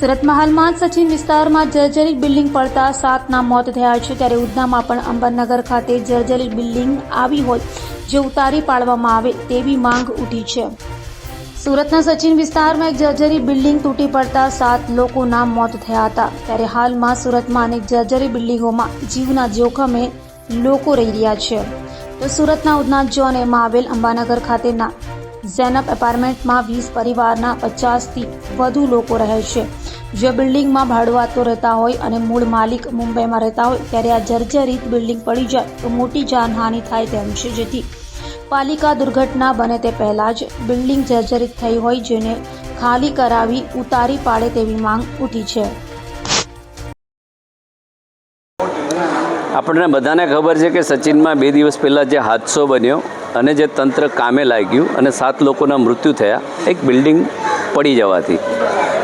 સુરતમાં હાલમાં સચિન વિસ્તારમાં જર્જરિત બિલ્ડિંગ પડતા 7ના મોત થયા છે, ત્યારે ઉધનામાં પણ અંબરનગર ખાતે જર્જરિત બિલ્ડિંગ આવી હોય જે ઉતારી પાડવામાં આવે તેવી માંગ ઉઠી છે। સુરતના સચિન વિસ્તારમાં એક જર્જરિત બિલ્ડિંગ તૂટી પડતા 7 લોકોના મોત થયા હતા, ત્યારે હાલમાં સુરતમાં અનેક જર્જરિત બિલ્ડિંગોમાં જીવના જોખમે લોકો રહી રહ્યા છે। તો સુરતના ઉધના ઝોન એમાં આવેલ અંબાનગર ખાતેના ઝેનપ એપાર્ટમેન્ટમાં 20 પરિવારના 50થી વધુ લોકો રહે છે, જે બિલ્ડિંગમાં ભાડુઆતો રહેતા હોય અને મૂળ માલિક મુંબઈમાં રહેતા હોય, ત્યારે આ જર્જરિત બિલ્ડિંગ પડી જાય તો મોટી જાનહાનિ થાય તેમ છે, જેથી પાલિકા દુર્ઘટના બને તે પહેલા જ બિલ્ડિંગ જર્જરિત થઈ હોય જેને ખાલી કરાવી ઉતારી પાડે તેવી માંગ ઉઠી છે। આપણને બધાને ખબર છે કે સચિનમાં 2 દિવસ પહેલાં જે હાદસો બન્યો અને જે તંત્ર કામે લાગ્યું અને 7 લોકોના મૃત્યુ થયા એક બિલ્ડિંગ પડી જવાથી।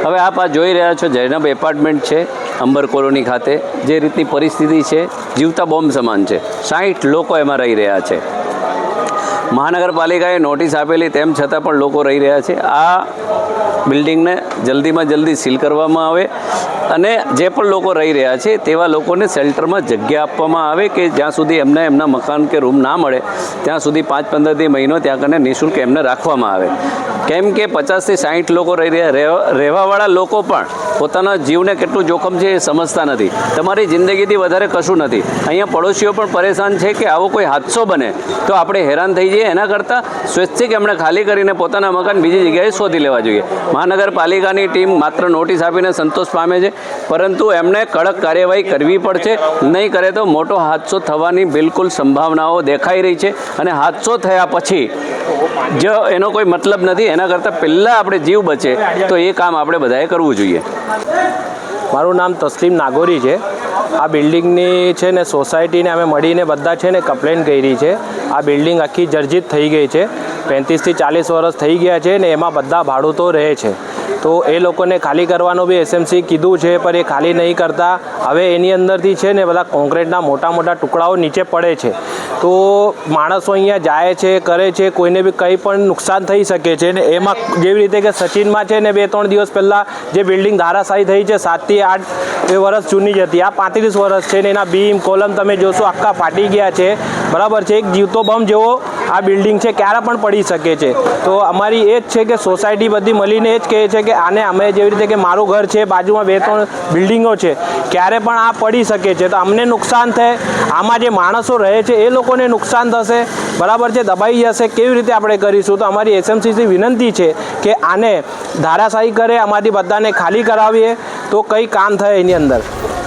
હવે આપ આ જોઈ રહ્યા છો ઝેનપ એપાર્ટમેન્ટ છે અંબર કોલોની ખાતે, જે રીતની પરિસ્થિતિ છે જીવતા બોમ્બ સમાન છે। 60 લોકો એમાં રહી રહ્યા છે। મહાનગરપાલિકાએ નોટિસ આપેલી તેમ છતાં પણ લોકો રહી રહ્યા છે। આ બિલ્ડિંગને જલ્દીમાં જલ્દી સીલ કરવામાં આવે અને જે પણ લોકો રહી રહ્યા છે તેવા લોકોને શેલ્ટરમાં જગ્યા આપવામાં આવે કે જ્યાં સુધી એમને એમના મકાન કે રૂમ ના મળે ત્યાં સુધી 5-15 મહિનો ત્યાં કને નિઃશુલ્ક એમને રાખવામાં આવે, કેમ કે 50થી 60 લોકો રહેવાવાળા લોકો પણ પોતાના જીવને કેટલું જોખમ છે એ સમજતા નથી। તમારી જિંદગીથી વધારે કશું નથી। અહીંયા પડોશીઓ પણ પરેશાન છે કે આવો કોઈ હાદસો બને તો આપણે હેરાન થઈ જઈએ, એના કરતાં સ્વૈચ્છિક એમણે ખાલી કરીને પોતાના મકાન બીજી જગ્યાએ શોધી લેવા જોઈએ। મહાનગરપાલિકાની ટીમ માત્ર નોટિસ આપીને સંતોષ પામે છે, પરંતુ એમણે કડક કાર્યવાહી કરવી પડશે, નહીં કરે તો મોટો હાદસો થવાની બિલકુલ સંભાવનાઓ દેખાઈ રહી છે અને હાદસો થયા પછી જો એનો કોઈ મતલબ નથી। એના કરતાં પહેલાં આપણે જીવ બચે તો એ કામ આપણે બધાએ કરવું જોઈએ। મારું નામ તસ્લીમ નાગોરી છે। આ બિલ્ડિંગની છે ને સોસાયટીને અમે મળીને બધા છે ને કમ્પ્લેન કરી છે। આ બિલ્ડિંગ આખી જર્જરિત થઈ ગઈ છે, 35થી 40 વર્ષ થઈ ગયા છે ને એમાં બધા ભાડૂતો રહે છે, તો એ લોકોને ખાલી કરવાનું બી એસએમસી કીધું છે પણ એ ખાલી નહીં કરતા। હવે એની અંદરથી છે ને બધા કોન્ક્રીટના મોટા મોટા ટુકડાઓ નીચે પડે છે, તો માણસો અહીંયા જાય છે કરે છે, કોઈને બી કંઈ પણ નુકસાન થઈ શકે છે ને એમાં જેવી રીતે કે સચિનમાં છે ને 2-3 દિવસ પહેલાં જે બિલ્ડિંગ ધારાશાયી થઈ છે 7થી 8 વર્ષ જૂની જ હતી, આ 35 વર્ષ છે ને એના બીમ કોલમ તમે જોશો આખા ફાટી ગયા છે, બરાબર છે। એક જીવતો બોમ્બ જેવો આ બિલ્ડિંગ છે, ક્યારે પણ પડી શકે છે। તો અમારી એ જ છે કે સોસાયટી બધી મળીને એ જ કહે છે કે આને અમે જેવી રીતે કે મારું ઘર છે, બાજુમાં 2-3 બિલ્ડિંગો છે, ક્યારે પણ આ પડી શકે છે, તો અમને નુકસાન થાય, આમાં જે માણસો રહે છે એ લોકોને નુકસાન થશે, બરાબર છે, દબાઈ જશે, કેવી રીતે આપણે કરીશું? તો અમારી એસએમસીથી વિનંતી છે કે આને ધારાશાયી કરે, અમારી બધાને ખાલી કરાવીએ તો કંઈ કામ થાય એની અંદર।